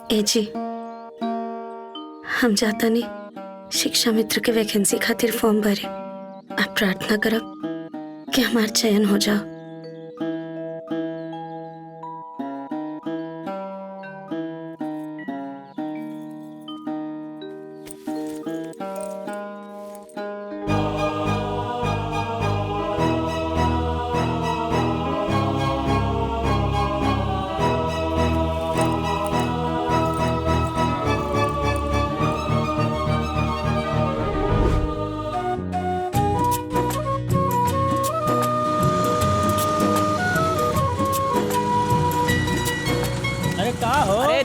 ए जी, हम जाता नहीं शिक्षा मित्र के वैकेंसी खातिर फॉर्म भरे। आप प्रार्थना करब कि हमार चयन हो जाओ।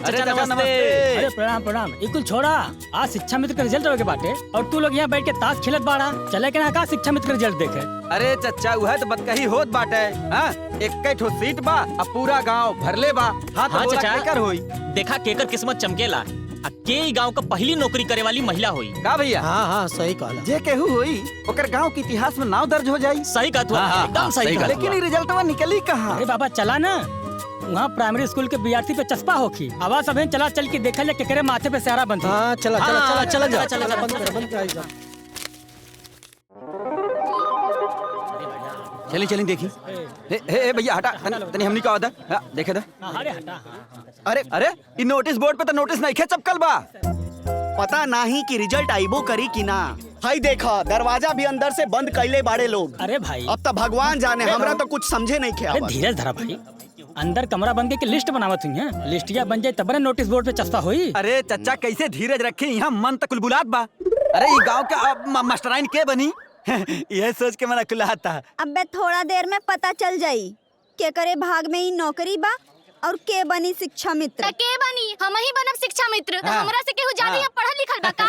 चाचा नमस्ते। अरे प्रणाम प्रणाम। इकुल छोड़ा, आज शिक्षा मित्र का रिजल्ट के बाटे और तू लोग यहाँ बैठ के ताश खेलत बाड़ा। चले के ना का शिक्षा मित्र का रिजल्ट देखे। अरे चचा वह तो बतकही होत बाटे। हाँ, एक ठो सीट बा अब पूरा गांव भरले बा। हाँ तो चाचा केकर होई। देखा केकर किस्मत चमकेला। के गांव का पहली नौकरी करे वाली महिला हुई का भैया? हाँ सही कहला। जे केहू हुई ओकर गांव के इतिहास में नाम दर्ज हो जाई। सही कहत हुआ, एकदम सही कहत। लेकिन रिजल्टवा निकली कहाँ? अरे बाबा चला ना, वहाँ प्राइमरी स्कूल के विद्यार्थी पे चस्पा होखी। आवाज सब चला चल के देखा ले केकरे माथे पे सारा बंद। हाँ चला चला चला चला जा चला, चला, बंद कर। चली चली देखी। हे भैया हटा तनी हमनी का होता है देखे दा। अरे हटा। अरे अरे इ नोटिस बोर्ड पे तो नोटिस नहीं खे चपकल बा। पता नहीं कि रिजल्ट आईबो करी कि ना। हाई देखा दरवाजा भी अंदर से बंद कैले बाड़े लोग। अरे भाई अब तो भगवान जाने, हमरा तो कुछ समझे नहीं खे। अरे धीरज धरा भाई, अंदर कमरा बंद के लिस्ट बनावत हुई है। लिस्टिया बन जाए तब नोटिस बोर्ड पे चस्पा हुई। अरे चचा कैसे धीरज रखे, यहाँ मन तक कुलबुलात बा। अरे ये गांव का मास्टराइन के बनी यह सोच के मना कुलाता। अबे थोड़ा देर में पता चल जाई के करे भाग में ही नौकरी बा और के बनी शिक्षा मित्र। के बनी हम ही बनब शिक्षा मित्र। हमरा से केहू ज्यादा पढ़ल लिखल बा का?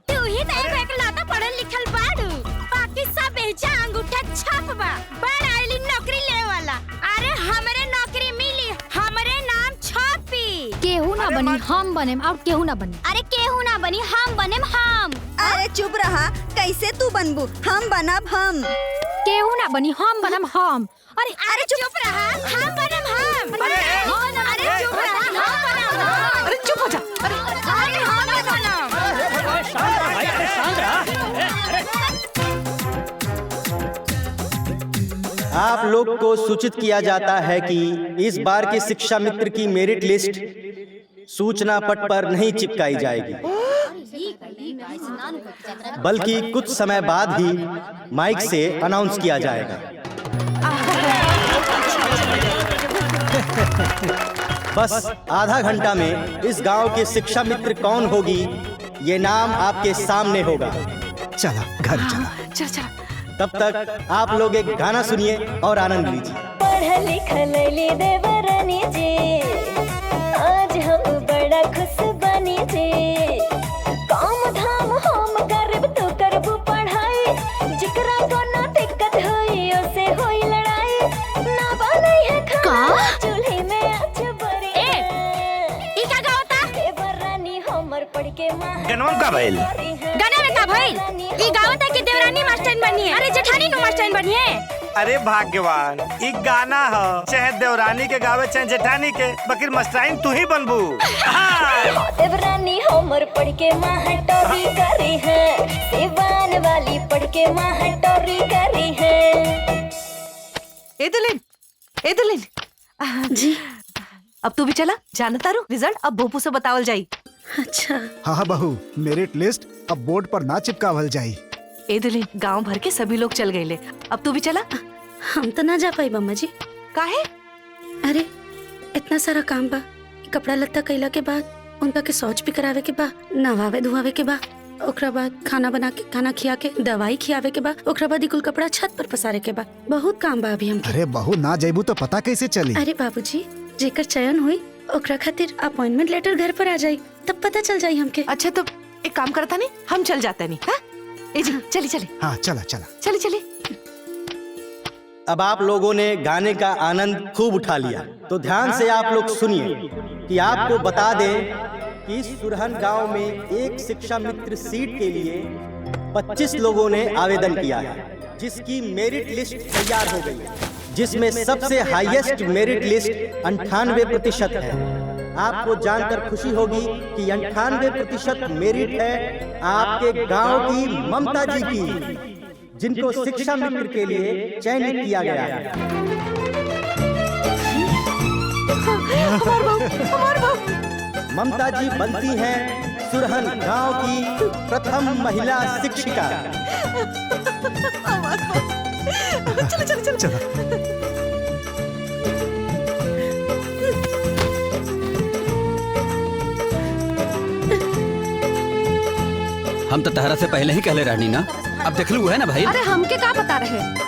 तू ही तो एक लाता पढ़ल लिखल बाड़ू, बाकी सब बेचा अंगूठा छाप बा। बड़ आइली नौकरी ले वाला। अरे हमरे नौकरी मिली, हमरे नाम छापी। केहू ना बनी हम बनेम और केहू ना बनी। अरे केहू ना बनी हम बनेम हम। अरे चुप रहा, कैसे तू बनबू? हम बनब हम। केहू ना बनी हम बनम हम। अरे चुप रहा, हम बनम हम। अरे चुप रहा, हम बनम हम। अरे चुप हो जा। अरे हम बनम। आप लोग को सूचित किया जाता है कि इस बार की शिक्षा मित्र की मेरिट लिस्ट सूचना पट पर नहीं चिपकाई जाएगी, बल्कि कुछ समय बाद ही माइक से अनाउंस किया जाएगा। बस आधा घंटा में इस गांव के शिक्षा मित्र कौन होगी ये नाम आपके सामने होगा। चला घर चला। चल चल। तब तक आप लोग एक गाना सुनिए और आनंद लीजिए। पढ़ लिख लैली देवरानी जी, आज हम बड़ा खुश बनी जी। काम धाम हम करब तू करबू पढ़ाई, जिकरा को ना दिक्कत होई उसे होई लड़ाई। ना बनै है खाना चूल्हे में आज बरी। ई का गावता? देवरानी हमर पढ़ के मां गनवा का भइल? गाना में का भइल? ई गावता की देवरानी मास्टराइन बनी है। अरे जेठानी नो मास्टराइन बनी है। अरे भाग्यवान, ई गाना ह चाहे देवरानी के गावे चाहे जेठानी के, बकिर मास्टराइन तू ही बनबू। देवरानी हमर पढ़ के मास्टरी करी है, सिवान वाली पढ़ के मास्टरी करी है। ए दुलिन जी अब तू भी चला। जानता रू रिजल्ट अब भोपू से बतावल जाई। अच्छा हाँ बहू, मेरिट लिस्ट अब बोर्ड पर ना चिपकावल जाई। ए दुलिन गांव भर के सभी लोग चल गए, अब तू भी चला। हम तो ना जा पाई बम्मा जी। काहे? अरे इतना सारा काम बा, कपड़ा लत्ता कैला के बाद उनका के शौच भी करावे के बा, नहावे धुआवे के बा, ओकरा बाद खाना बना के खाना खिया के दवाई खियावे के बा, ओकरा बाद कुल कपड़ा छत पर पसारे के बा। बहुत काम बा अभी हमके। अरे बहू ना जाइबू तो पता कैसे चली? अरे बाबूजी, जेकर चयन हुई ओकरा खातिर अपॉइंटमेंट लेटर घर पर आ जाई, तब पता चल जाई हमके। अच्छा तो एक काम करता नहीं, हम चल जाते नहीं। हाँ ए जी चली चली। हाँ चला चला चली चली। अब आप लोगों ने गाने का आनंद खूब उठा लिया, तो ध्यान से आप लोग सुनिए कि आपको बता दें कि सुरहन गांव में एक शिक्षा मित्र सीट के लिए 25 लोगों ने आवेदन किया है, जिसकी मेरिट लिस्ट तैयार हो गई है, जिसमें सबसे हाईएस्ट मेरिट लिस्ट 98% है। आपको जानकर खुशी होगी कि 98% मेरिट है आपके गांव की ममता जी की, जिनको शिक्षा मित्र के लिए चयनित किया गया है। ममता जी बनती हैं सुरहन गांव की प्रथम महिला शिक्षिका। चलो चलो चलो हम तो तहरा से पहले ही कहले रहनी ना, अब देख लू है ना भाई। अरे हमके क्या बता रहे?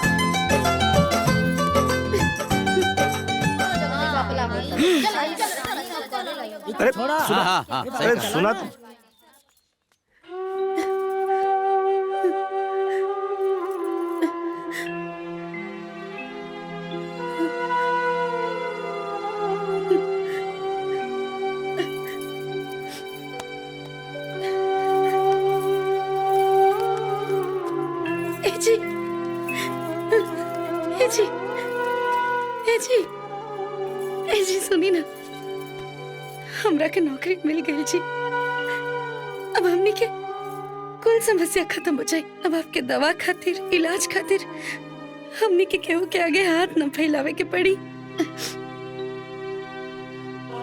अरे छोड़ा। सुना, हाँ, हाँ, सही अरे कहा। सुना जी ए जी सुनी ना, हमरा के नौकरी मिल गई जी। अब हमनी के कुल समस्या खत्म हो जाए। अब आपके दवा खातिर, इलाज खातिर हमनी के केहू के आगे हाथ न फैलावे के पड़ी।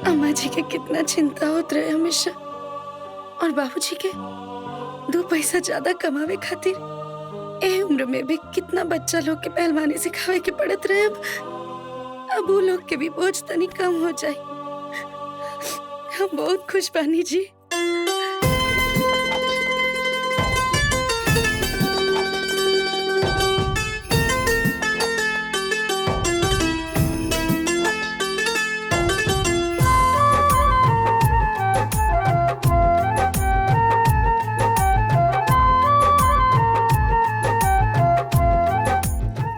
अम्मा जी के कितना चिंता होत रहे हमेशा, और बाबूजी के 2 पैसा ज्यादा कमावे खातिर ए उम्र में भी कितना बच्चा लोग के पहलवानी सिखावे के पड़त रहे। अब वो लोग के भी बोझ तनी कम हो जाए। हम बहुत खुश बानी जी।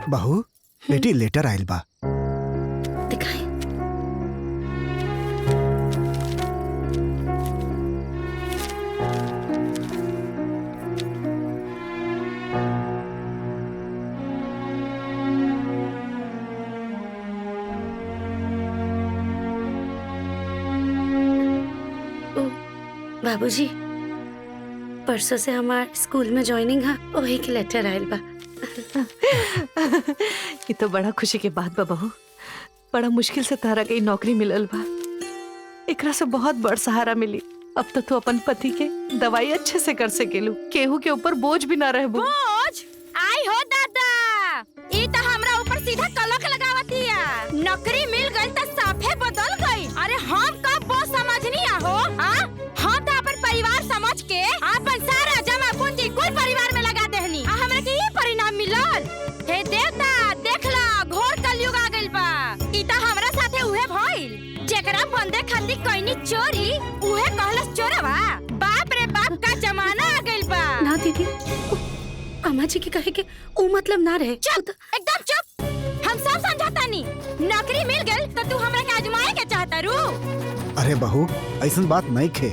बहू बेटी लेटर आयल बा। दिखाई। बाबूजी, परसों से हमार स्कूल में ज्वाइनिंग है, वही के लेटर आयल बा। ये तो बड़ा खुशी के बात बा बहू। बड़ा मुश्किल से तारा के नौकरी मिलल बा, एकरा से बहुत बड़ सहारा मिली। अब तो तू अपन पति के दवाई अच्छे से कर सकेलू, केहू के ऊपर बोझ भी ना रहबू। बोझ आई हो दादा, ई तो हमरा ऊपर सीधा कलंक लगावतिया। नौकरी मिल गई तो साफे बदल गई। अरे हम कब बोझ समझनी हो? हम तो अपन परिवार समझ के अपन सारा जमा पूंजी कुल परिवार में लगा देहनी। हमरा के ई परिणाम मिलल। हे देवता देख ला, घोर कलयुग आ गइल बा। ई तो हमरा साथे उहे भइल, जेकरा बंदे खातिर कइनी चोरी उहे कहलस चोरवा। बाप रे बाप का जमाना आ गइल बा। ना दीदी, अम्मा जी के कहे के ओ मतलब ना रहे। चुप, एकदम चुप। हम सब समझाता नी, नौकरी मिल गई तो तू हमरा के आजमाए के चाहता रू। अरे बहू ऐसन बात नहीं खे,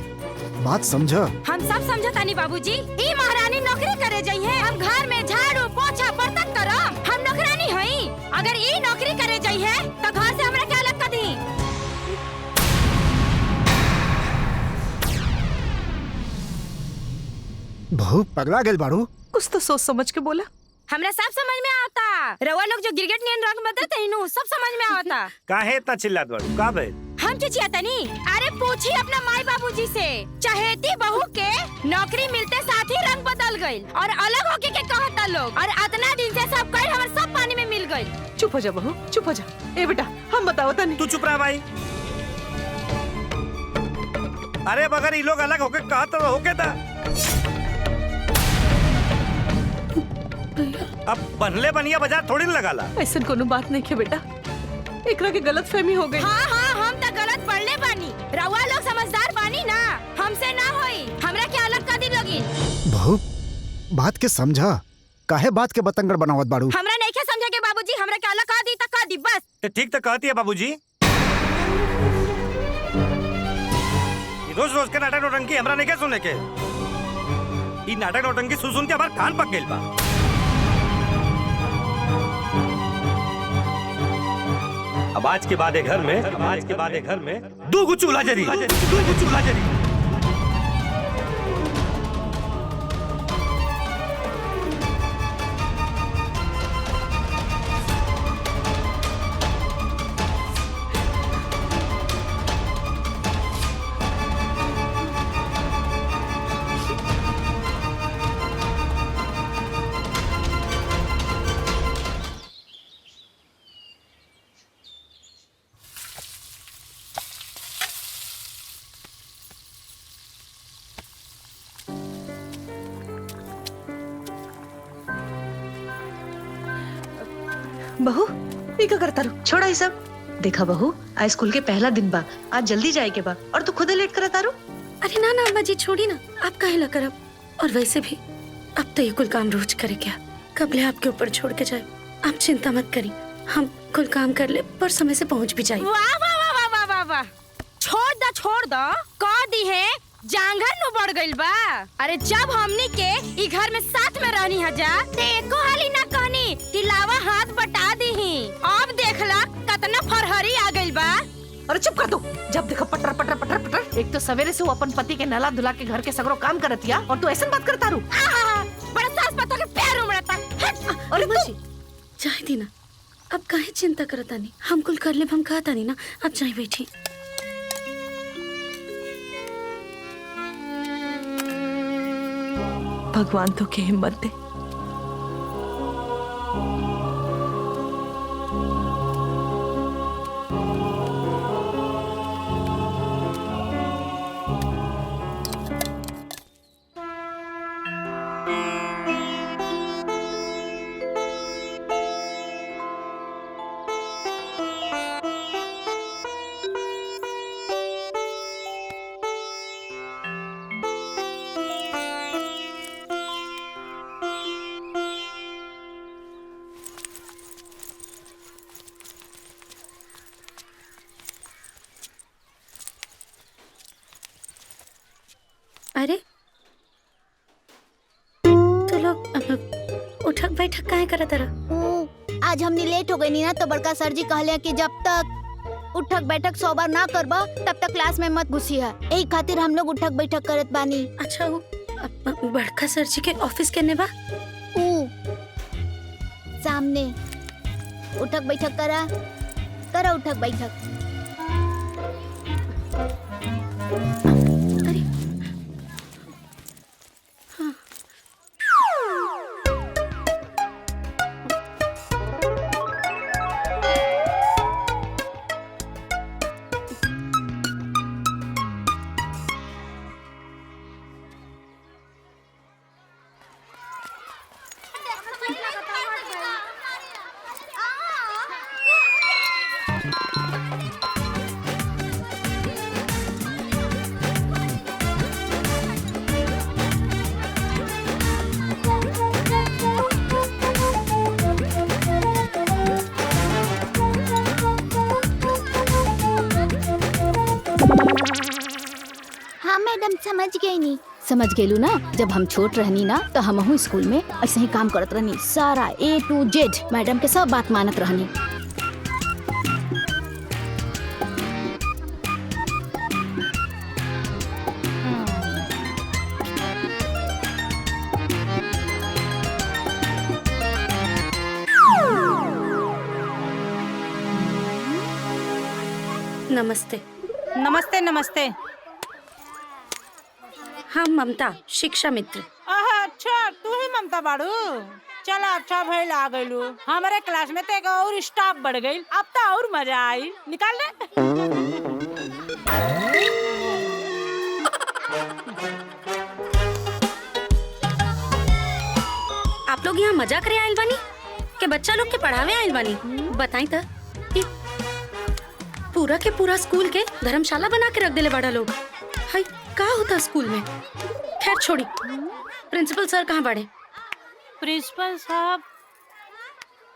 बात समझ। हम सब समझाता नी बाबूजी। ई महारानी नौकरी करे जाई है, हम घर में झाड़ू पोछा बर्तन करम। हम नौकरानी हई। अगर ई नौकरी करे जाई है तो घर से हमरा के अलग कर दी। बहू पगला गेल बाड़ू। कुछ तो सोच समझ के बोला। हमरा सब समझ में आता। रवा लोग जो गिरगिट नियन रंग बदलते हैं नु सब समझ में आता। काहे इतना चिल्लात बाड़ू? का बे? हम चिचियाता नी। अरे पूछी अपना माई बाबूजी से। चहेती बहू के नौकरी मिलते साथ ही रंग बदल गई और अलग होके के कहता लोग। और इतना दिन से सब कहीं हमारे सब पानी में मिल गई। चुप हो जा बहू, चुप हो जा। ए बेटा हम बताओ तनी। तू चुप रह भाई। अरे अगर ये लोग अलग होके कहत तो होके था। अब बनले बनिया बाजार थोड़ी न लगाला। ऐसा कोनो बात नहीं है बेटा, एकरा के गलत फहमी हो गई। हाँ हम तो गलत पढ़ले बानी। रवा लोग समझदार बानी ना, हमसे ना होई। हमरा के अलग कर दी लोगी। बहू बात के समझा, काहे बात के बतंगड़ बनावत बाड़ू? हमरा नहीं के समझे के बाबूजी, हमरा के अलग कर दी तो कर दी बस। ठीक तो कहती है बाबूजी। रोज रोज के नाटक नौटंकी हमरा नहीं क्या सुने के। ई नाटक नौटंकी सुन के हमार कान पक गइल बा। अब आज के बाद घर में 2 गो चूल्हा जरी। बहू ये क्या करता रू? छोड़ा ये सब। देखा बहू, आज स्कूल के पहला दिन बा, आज जल्दी जाए के बा और तू खुद लेट करता रू। अरे ना ना अम्मा जी छोड़ी ना, आप काहे ला करब। और वैसे भी अब तो ये कुल काम रोज करे क्या, कबले आपके ऊपर छोड़ के जाए। आप चिंता मत करी, हम कुल काम कर ले पर समय से पहुंच भी जाए। वाह वाह वाह वाह वाह वाह वाह, छोड़ दो कह दी है जांगर नु बढ़ गइल बा। अरे जब हमनी के ई घर में साथ में रहनी हजा ते एको हाली ना कहनी कि लावा हाथ बटा दीही। अब देखला कितना फरहरी आ गइल बा। अरे चुप कर तू, जब देखो पटर पटर पटर पटर। एक तो सवेरे से वो अपन पति के नला धुला के घर के सगरो काम करतिया और तू ऐसा बात करता रू। बड़ा सास पतो के पैर उमड़ता। अरे अम्मा जी चाहे दी ना, अब काहे चिंता करता नहीं, हम कुल कर ले, हम कहता नहीं ना। अब चाहे बैठी। भगवान तो के हिम्मत दे। अरे तो लोग उठक बैठक काहे करत रहा? आज हमने लेट हो गई नी ना, तो बड़का सर जी कहले कि जब तक उठक बैठक 100 बार ना करबा तब तक क्लास में मत घुसी है। यही खातिर हम लोग उठक बैठक करत बानी। अच्छा वो बड़का सर जी के ऑफिस के नेबा सामने उठक बैठक करा उठक बैठक। समझ गेलू ना, जब हम छोट रहनी ना तो हमहू स्कूल में ऐसे ही काम करत रहनी, सारा A to Z मैडम के सब बात मानत रहनी। नमस्ते। नमस्ते नमस्ते। हम ममता, शिक्षा मित्र। अच्छा तू ही ममता बाड़ू, चला अच्छा भइल आ गइलू। हमारे क्लास में तो एक और स्टाफ बढ़ गई, अब तो और मजा आई। निकाल ले। आप लोग यहाँ मजा करे आइल बानी के बच्चा लोग के पढ़ावे आइल बानी? बताई तो पूरा के पूरा स्कूल के धर्मशाला बना के रख देले बड़ा लोग। हाय का होता स्कूल में? खैर छोड़ी, प्रिंसिपल सर कहाँ बड़े? प्रिंसिपल साहब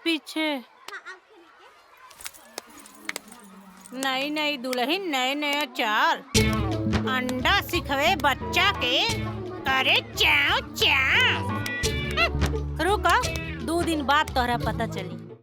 पीछे। नई नई दुल्हन नए नए चार, अंडा सिखवे बच्चा के करे चाव चाव। रुका 2 दिन बाद तोहरा पता चली।